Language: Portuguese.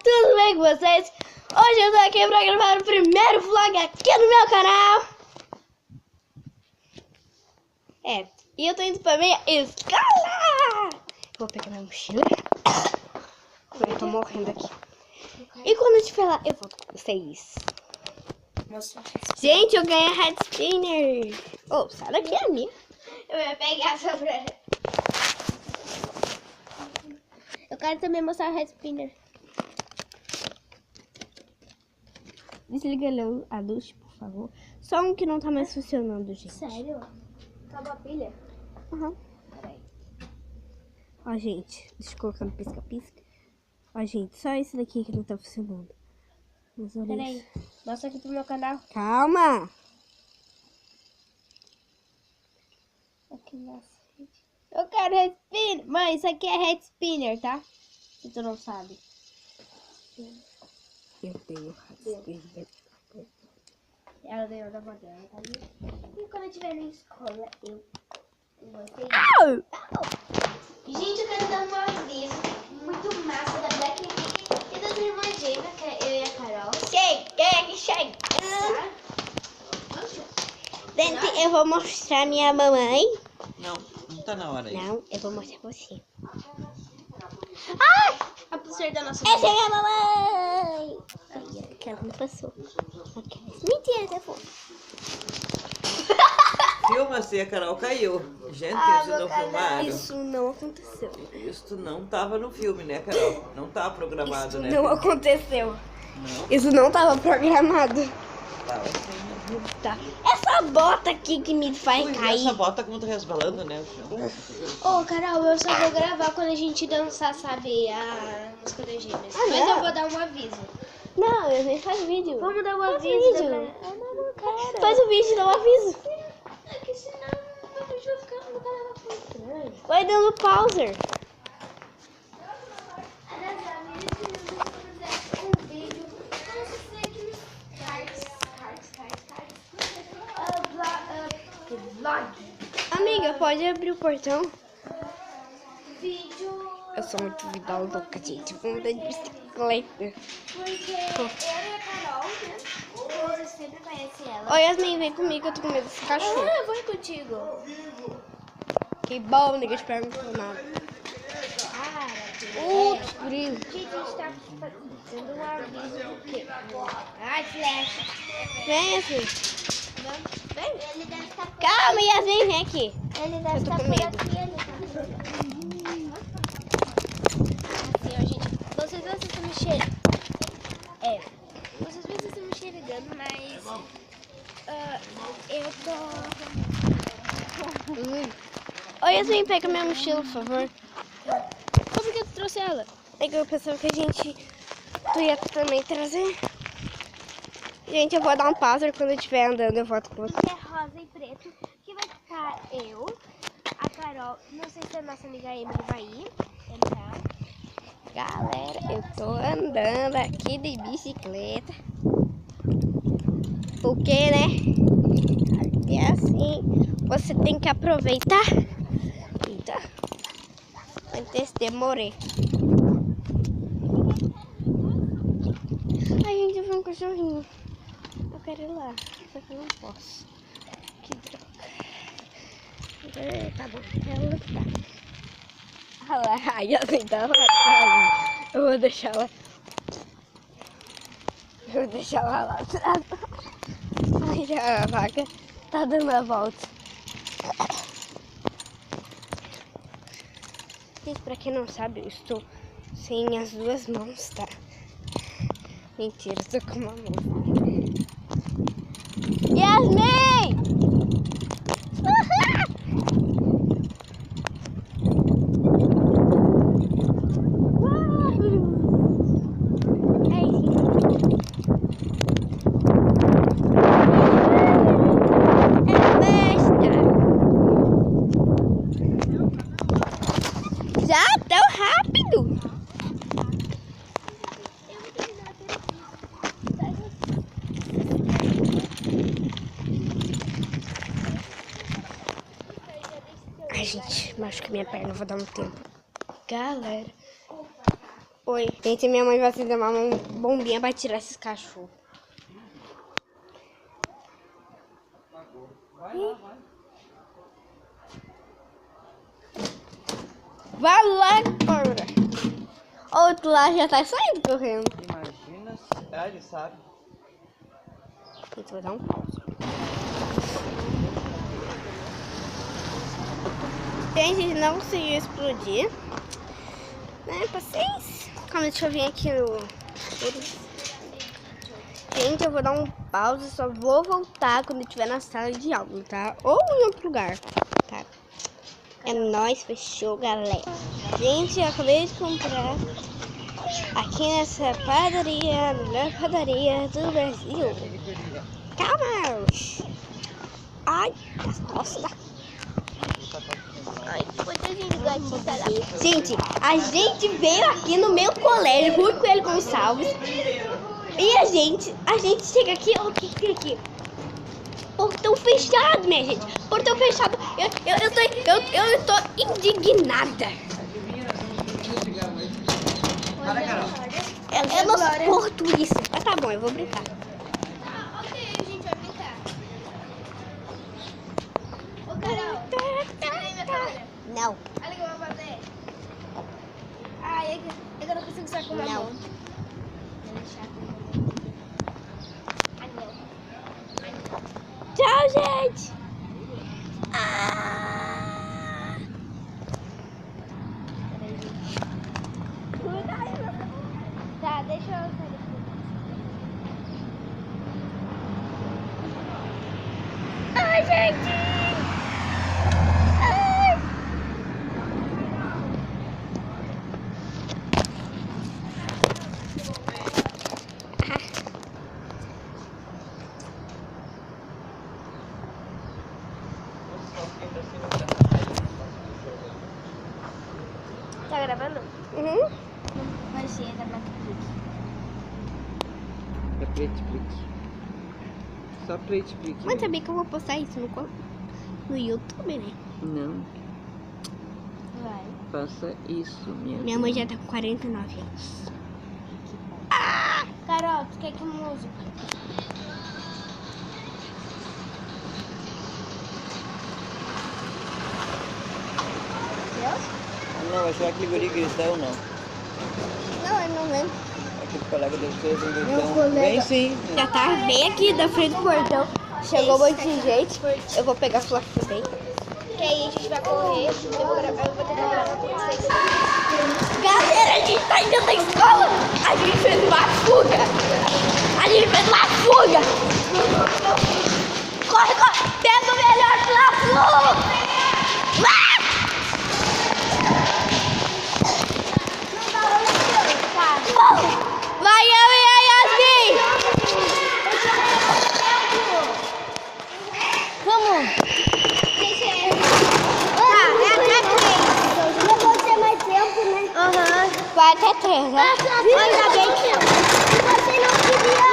tudo bem com vocês? Hoje eu tô aqui pra gravar o primeiro vlog aqui no meu canal. E eu tô indo pra minha escola. Vou pegar minha mochila. Eu tô morrendo aqui. E quando eu estiver lá, eu volto com vocês. Gente, eu ganhei a Head Spinner. Oh, sai daqui, amiga. Eu ia pegar só pra... Eu quero também mostrar o Head Spinner. Desliga a luz, por favor. Só um que não tá mais funcionando, gente. Sério? Acabou a pilha? Aham. Peraí. Ó, gente. Deixa eu colocar no pisca-pisca. Ó, gente. Só esse daqui que não tá funcionando. Mas olha Peraí. isso. Mostra aqui pro meu canal. Calma. Aqui nasce. Eu quero Head Spinner. Mãe, isso aqui é Head Spinner, tá? Se tu não sabe. Eu tenho Head Spinner. Ela ganhou da avó dela, tá vendo? E quando eu estiver na escola, eu vou ter... Au! Gente, eu quero dar um aviso muito massa da Blackpink e das irmãs gêmeas, que é eu e a Carol. Chega. Gente, eu vou mostrar minha mamãe. Não tá na hora aí. Não, eu vou mostrar você. A pulseira da nossa Essa é minha mamãe. Aquela não passou. Mentira, tá bom. Filma-se, a Carol caiu. Gente, isso não filmaram. Isso não aconteceu. Isso não tava no filme, né, Carol? Não tava programado, Isso né? não aconteceu. Não, Isso não tava programado. tava assim. Tá. Essa bota aqui que me faz Ui, cair. essa bota como tá resbalando, né? Ô, Carol, eu só vou gravar quando a gente dançar, sabe, a música das gêmeas. Ah, Mas não? eu vou dar um aviso. Não, eu nem faço vídeo. Vamos dar um Faz aviso. vídeo. Não quero. Faz o vídeo, dá um aviso. É que senão o vídeo vai ficar no canal estranho. Vai dando pauser. Amiga, pode abrir o portão? Vídeo. Eu sou muito vida louca, gente. Vamos andar de bicicleta. Porque eu e a Carol, né? Você sempre conhece ela. Ô, Yasmin, vem comigo, eu tô com medo desse cachorro. Eu vou ir contigo. Que bom, ninguém te perguntou nada. Putz, grilo. Gente, a gente tá fazendo um aviso do quê? Ai, flecha. Vem, Yasmin. Vem. Ele deve estar Calma, Yasmin, vem aqui. Ele Eu deve tô estar com por medo. aqui. Ele assim, ó, gente. Vocês vão se mexer. Vocês vão se mexer ligando, mas... eu tô... Ô, Yasmin, pega minha mochila, por favor. Como que tu trouxe ela? É que eu pensava que tu ia também trazer. Gente, eu vou dar um pausa quando eu estiver andando, eu volto com você. Que é rosa e preto, que vai ficar eu, a Carol, não sei se a nossa amiga Emily vai ir, entrar. Galera, eu tô andando aqui de bicicleta. Porque, né? É assim, você tem que aproveitar. Eita. Antes de morrer. Ai, gente, eu vi um cachorrinho. Eu quero ir lá, só que eu não posso. Que droga. Tá bom, ela tá. Olha lá, ai, assim, tá lá. Eu vou deixar ela. Lá atrás. Ai, a vaca tá dando a volta. Gente, pra quem não sabe, eu estou sem as duas mãos, tá? Mentira, eu tô com uma mão. Yasmin! Já tão rápido! Ai, gente, machuca minha perna, vou dar um tempo. Galera, Oi. Gente, minha mãe vai acender uma bombinha pra tirar esses cachorros. Vai lá, cara. Outro lá já tá saindo correndo. Imagina se ele sabe. Gente, vou dar um pausa. Gente, não conseguiu explodir. Né, vocês? Calma, deixa eu vir aqui no... Gente, eu vou dar um pause. Só vou voltar quando eu estiver na sala de aula, tá? Ou em outro lugar, tá? É nóis, fechou, galera. Gente, eu acabei de comprar aqui nessa padaria, a melhor padaria do Brasil. Calma! Ai, as costas. Ai, depois a gente vai botar lá. Gente, a gente veio aqui no meu colégio, Rui Coelho Gonçalves. E a gente chega aqui, ó, o que tem aqui? Portão fechado, minha gente. Portão fechado. Eu tô indignada. É nosso porto isso. Mas tá bom, eu vou brincar. Ok, a gente vai brincar. Ô, Carol, segura aí minha câmera. Não. Olha o que eu vou fazer. Ai, eu não consigo sair com a Não. mão. Ai, não. Tchau, gente. Tá, deixa eu sair daqui. Ai, gente. Ai. Tá gravando? Uhum. Vai ser da Netflix. É preto explique. Só preto explique. Mas sabia que eu vou postar isso no YouTube, né? Não, Vai. faça isso, Minha mãe já tá com 49 anos. Carol, tu quer que música? Não, acho que aquele guri gritou não. Não, eu não lembro. Aquele colega do seu Meu gritão. colega. Vem sim. Já tá bem aqui da frente do portão. Chegou um monte de gente. Eu vou pegar a flor também. Que aí a gente vai correr. Eu vou tentar gravar com vocês. Galera, a gente tá indo da escola. A gente fez uma fuga. Corre, corre. Pega o melhor Fla-Flu. Vai eu e a Yasmin. Vamos. É até 3. Depois ter mais tempo, né? Vai até 3, né? Ainda bem que você não queria.